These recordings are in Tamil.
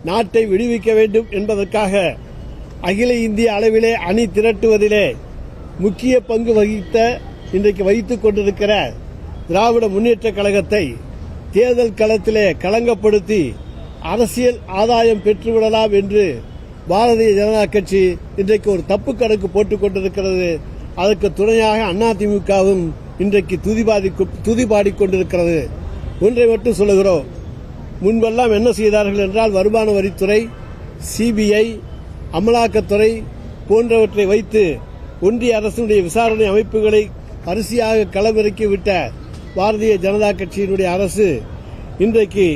நாட்டை விடுவிக்க வேண்டும் என்பதற்காக அகில இந்திய அளவிலே அணி திரட்டுவதிலே முக்கிய பங்கு வகித்த இன்றைக்கு வைத்துக் கொண்டிருக்கிற திராவிட முன்னேற்றக் கழகத்தை தேர்தல் களத்திலே களங்கப்படுத்தி அரசியல் ஆதாயம் பெற்றுவிடலாம் என்று பாரதிய ஜனதா கட்சி இன்றைக்கு ஒரு தப்பு கணக்கு போட்டுக் கொண்டிருக்கிறது. அதற்கு துணையாக அதிமுகவும் இன்றைக்கு துதிபாடிக் கொண்டிருக்கிறது. ஒன்றை மட்டும் சொல்லுகிறோம். முன்பெல்லாம் என்ன செய்தார்கள் என்றால் வருமான வரித்துறை, சிபிஐ, அமலாக்கத்துறை போன்றவற்றை வைத்து ஒன்றிய அரசுடைய விசாரணை அமைப்புகளை வரிசையாக களமிறக்கிவிட்ட பாரதிய ஜனதா கட்சியினுடைய அரசு இன்றைக்கு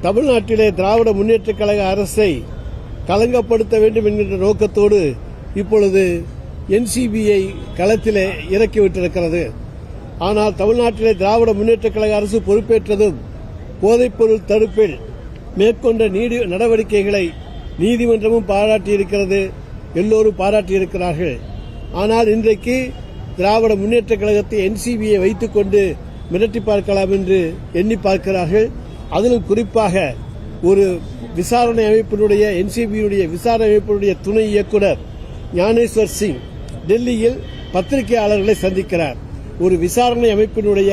தமிழ்நாட்டிலே திராவிட முன்னேற்றக் கழக அரசை களங்கப்படுத்த வேண்டும் என்கின்ற நோக்கத்தோடு இப்பொழுது என்சிபியை களத்திலே இறக்கிவிட்டிருக்கிறது. ஆனால் தமிழ்நாட்டிலே திராவிட முன்னேற்றக் கழக அரசு பொறுப்பேற்றதும் போதைப்பொருள் தடுப்பில் மேற்கொண்ட நடவடிக்கைகளை நீதிமன்றமும் பாராட்டியிருக்கிறது, எல்லோரும் பாராட்டியிருக்கிறார்கள். ஆனால் இன்றைக்கு திராவிட முன்னேற்றக் கழகத்தை என்சிபியை வைத்துக் கொண்டு மிரட்டி பார்க்கலாம் என்று எண்ணி பார்க்கிறார்கள். அதிலும் குறிப்பாக ஒரு விசாரணை அமைப்பினுடைய என்சிபியுடைய விசாரணை அமைப்பினுடைய துணை இயக்குநர் ஞானேஸ்வர் சிங் டெல்லியில் பத்திரிகையாளர்களை சந்திக்கிறார். ஒரு விசாரணை அமைப்பினுடைய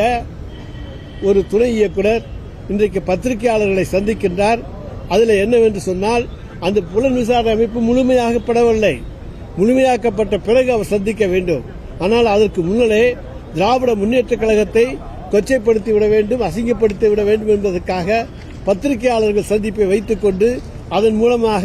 ஒரு துணை இயக்குநர் இன்றைக்கு பத்திரிகையாளர்களை சந்திக்கின்றார். அதில் என்னவென்று சொன்னால், அந்த புலன் விசாரணை அமைப்பு முழுமையாக்கப்படவில்லை. முழுமையாக்கப்பட்ட பிறகு அவர் சந்திக்க வேண்டும். ஆனால் அதற்கு முன்னரே திராவிட முன்னேற்றக் கழகத்தை கொச்சைப்படுத்தி விட வேண்டும், அசிங்கப்படுத்தி விட வேண்டும் என்பதற்காக பத்திரிகையாளர்கள் சந்திப்பை வைத்துக் கொண்டு அதன் மூலமாக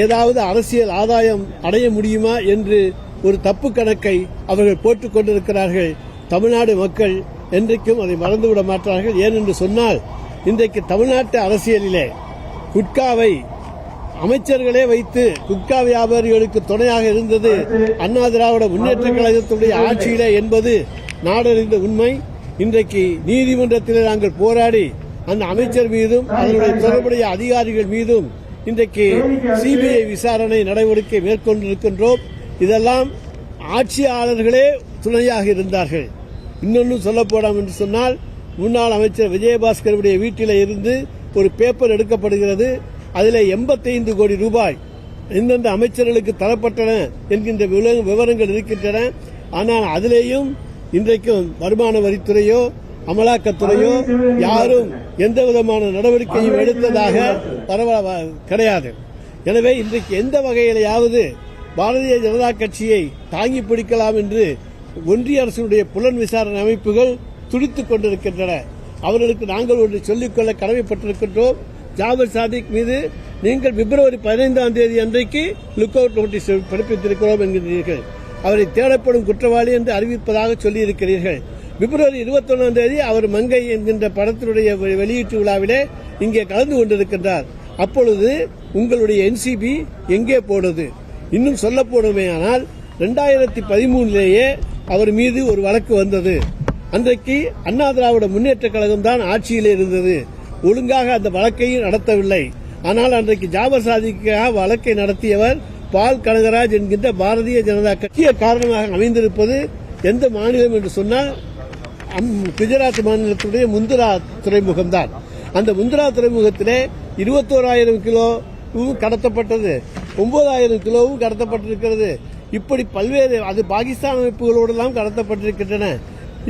ஏதாவது அரசியல் ஆதாயம் அடைய முடியுமா என்று ஒரு தப்பு கணக்கை அவர்கள் போட்டுக் கொண்டிருக்கிறார்கள். தமிழ்நாடு மக்கள் என்றைக்கும் அதை மறந்துவிட மாட்டார்கள். ஏனென்று சொன்னால், இன்றைக்கு தமிழ்நாட்டு அரசியலிலே குட்காவை அமைச்சர்களே வைத்து குட்கா வியாபாரிகளுக்கு துணையாக இருந்தது அண்ணா திராவிட முன்னேற்றக் கழகத்துடைய ஆட்சியிலே என்பது நாடறிந்த உண்மை. இன்றைக்கு நீதிமன்றத்திலே நாங்கள் போராடி அந்த அமைச்சர் மீதும் அதனுடைய தொடர்புடைய அதிகாரிகள் மீதும் இன்றைக்கு சிபிஐ விசாரணை நடவடிக்கை மேற்கொண்டிருக்கின்றோம். இதெல்லாம் ஆட்சியாளர்களே துணையாக இருந்தார்கள். இன்னொன்னு சொல்ல போனோம் என்று சொன்னால், முன்னாள் அமைச்சர் விஜயபாஸ்கருடைய வீட்டில் இருந்து ஒரு பேப்பர் எடுக்கப்படுகிறது. அதில் 85 கோடி ரூபாய் எந்தெந்த அமைச்சர்களுக்கு தரப்பட்டன என்கின்ற விவரங்கள் இருக்கின்றன. ஆனால் அதிலேயும் இன்றைக்கும் வருமான வரித்துறையோ அமலாக்கத்துறையோ யாரும் எந்த விதமான நடவடிக்கையும் எடுத்ததாக கிடையாது. எனவே இன்றைக்கு எந்த வகையிலாவது பாரதிய ஜனதா கட்சியை தாங்கி பிடிக்கலாம் என்று ஒன்றிய அரசுடைய புலன் விசாரணை அமைப்புகள் துடித்துக் கொண்டிருக்கின்றன. அவர்களுக்கு நாங்கள் ஒன்று சொல்லிக்கொள்ள கடமைப்பட்டிருக்கின்றோம். ஜாபர் சாதிக் மீது நீங்கள் பிப்ரவரி 15ஆம் தேதி அன்றைக்கு லுக் அவுட் நோட்டீஸ் பிறப்பித்திருக்கிறோம் என்கிறீர்கள். அவரை தேடப்படும் குற்றவாளி என்று அறிவிப்பதாக சொல்லியிருக்கிறீர்கள். பிப்ரவரி 21ஆம் தேதி அவர் மங்கை என்கின்ற படத்தினுடைய வெளியீட்டு விழாவிலே இங்கே கலந்து கொண்டிருக்கின்றார். அப்பொழுது உங்களுடைய என்சிபி எங்கே போனது? இன்னும் சொல்ல போனமேயானால் 2013லேயே அவர் மீது ஒரு வழக்கு வந்தது. அன்றைக்கு அண்ணா திராவிட முன்னேற்றக் கழகம் தான் ஆட்சியில் இருந்தது. ஒழுங்காக அந்த வழக்கையும் நடத்தவில்லை. ஆனால் அன்றைக்கு ஜாபர் சாதிக்காக வழக்கை நடத்தியவர் பால் கனகராஜ் என்கின்ற பாரதிய ஜனதா கட்சிய காரணமாக அமைந்திருப்பது எந்த மாநிலம் என்று சொன்னால் குஜராத் மாநிலத்துடைய முந்திரா துறைமுகம்தான். அந்த முந்திரா துறைமுகத்திலே 21,000 கிலோவும் கடத்தப்பட்டது, 9,000 கிலோவும் கடத்தப்பட்டிருக்கிறது. இப்படி பல்வேறு அது பாகிஸ்தான் அமைப்புகளோடெல்லாம் கடத்தப்பட்டிருக்கின்றன.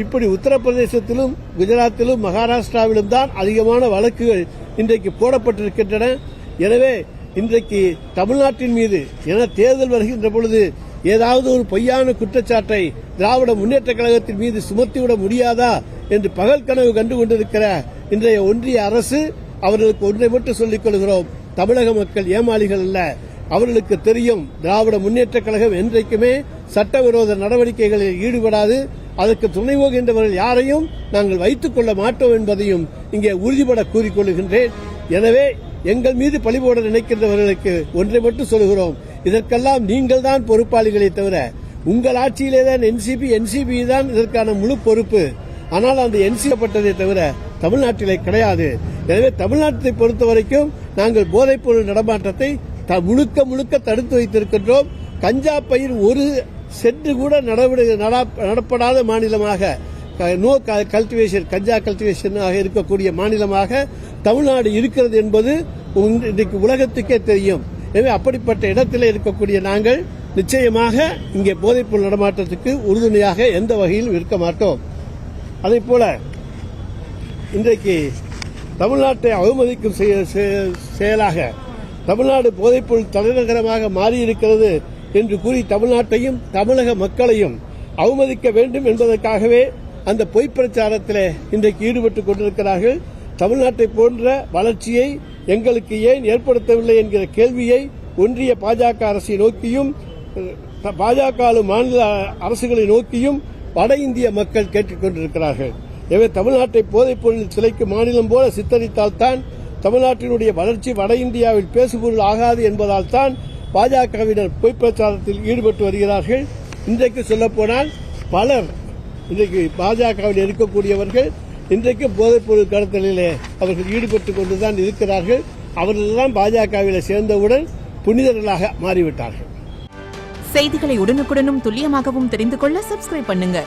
இப்படி உத்தரப்பிரதேசத்திலும் குஜராத்திலும் மகாராஷ்டிராவிலும் தான் அதிகமான வழக்குகள் இன்றைக்கு போடப்பட்டிருக்கின்றன. எனவே இன்றைக்கு தமிழ்நாட்டின் மீது என தேர்தல் வருகின்ற பொழுது ஏதாவது ஒரு பொய்யான குற்றச்சாட்டை திராவிட முன்னேற்றக் கழகத்தின் மீது சுமத்திவிட முடியாதா என்று பகல் கனவு கண்டு கொண்டிருக்கிற இன்றைய ஒன்றிய அரசு அவர்களுக்கு ஒன்றை மட்டும் சொல்லிக் கொள்கிறோம். தமிழக மக்கள் ஏமாளிகள் அல்ல. அவர்களுக்கு தெரியும், திராவிட முன்னேற்றக் கழகம் என்றைக்குமே சட்டவிரோத நடவடிக்கைகளில் ஈடுபடாது. அதற்கு துணை போகின்றவர்கள் யாரையும் நாங்கள் வைத்துக் கொள்ள மாட்டோம் என்பதையும் இங்கே உறுதிபட கூறிக்கொள்கின்றேன். எனவே எங்கள் மீது பழிபோட நினைக்கின்றவர்களுக்கு ஒன்றை மட்டும் சொல்கிறோம், இதற்கெல்லாம் நீங்கள் தான் பொறுப்பாளிகளை தவிர உங்கள் ஆட்சியிலேதான் என்சிபி தான் இதற்கான முழு பொறுப்பு. ஆனால் அந்த என்சிபி தவிர தமிழ்நாட்டிலே கிடையாது. எனவே தமிழ்நாட்டை பொறுத்தவரைக்கும் நாங்கள் போதைப்பொருள் நடமாட்டத்தை முழுக்க தடுத்து வைத்திருக்கின்றோம். கஞ்சா பயிர் ஒரு சென்று கூட நடப்படாத மாநிலமாக நோ கல்டிவேஷன் கஞ்சா கல்டிவேஷனாக இருக்கக்கூடிய மாநிலமாக தமிழ்நாடு இருக்கிறது என்பது இன்றைக்கு உலகத்துக்கே தெரியும். எனவே அப்படிப்பட்ட இடத்தில் இருக்கக்கூடிய நாங்கள் நிச்சயமாக இங்கே போதைப்பொருள் நடமாட்டத்துக்கு உறுதுணையாக எந்த வகையிலும் இருக்க மாட்டோம். அதே போல இன்றைக்கு தமிழ்நாட்டை அவமதிக்கும் செயலாக தமிழ்நாடு போதைப்பொருள் தலைநகரமாக மாறியிருக்கிறது என்று கூறி தமிழ்நாட்டையும் தமிழக மக்களையும் அவமதிக்க வேண்டும் என்பதற்காகவே அந்த பொய் பிரச்சாரத்தில் இன்றைக்கு ஈடுபட்டுக் கொண்டிருக்கிறார்கள். தமிழ்நாட்டை போன்ற வளர்ச்சியை எங்களுக்கு ஏன் ஏற்படுத்தவில்லை என்கிற கேள்வியை ஒன்றிய பாஜக அரசை நோக்கியும் பாஜக மாநில அரசுகளை நோக்கியும் வட இந்திய மக்கள் கேட்டுக் கொண்டிருக்கிறார்கள். எனவே தமிழ்நாட்டை போதைப் பொருள் சிலைக்கு மாநிலம் போல சித்தரித்தால்தான் தமிழ்நாட்டினுடைய வளர்ச்சி வட இந்தியாவில் பேசுபொருள் ஆகாது என்பதால் தான் பாஜகவினர் பொய் பிரச்சாரத்தில் ஈடுபட்டு வருகிறார்கள். இன்றைக்கு சொல்லப்போனால் பலர் இன்றைக்கு பாஜகவில் இருக்கக்கூடியவர்கள் இன்றைக்கு போதைப்பொருள் கடத்தலிலே அவர்கள் ஈடுபட்டுக் கொண்டுதான் இருக்கிறார்கள். அவர்கள்தான் பாஜகவில் சேர்ந்தவுடன் புனிதர்களாக மாறிவிட்டார்கள். செய்திகளை உடனுக்குடனும் துல்லியமாகவும் தெரிந்து கொள்ள சப்ஸ்கிரைப் பண்ணுங்க.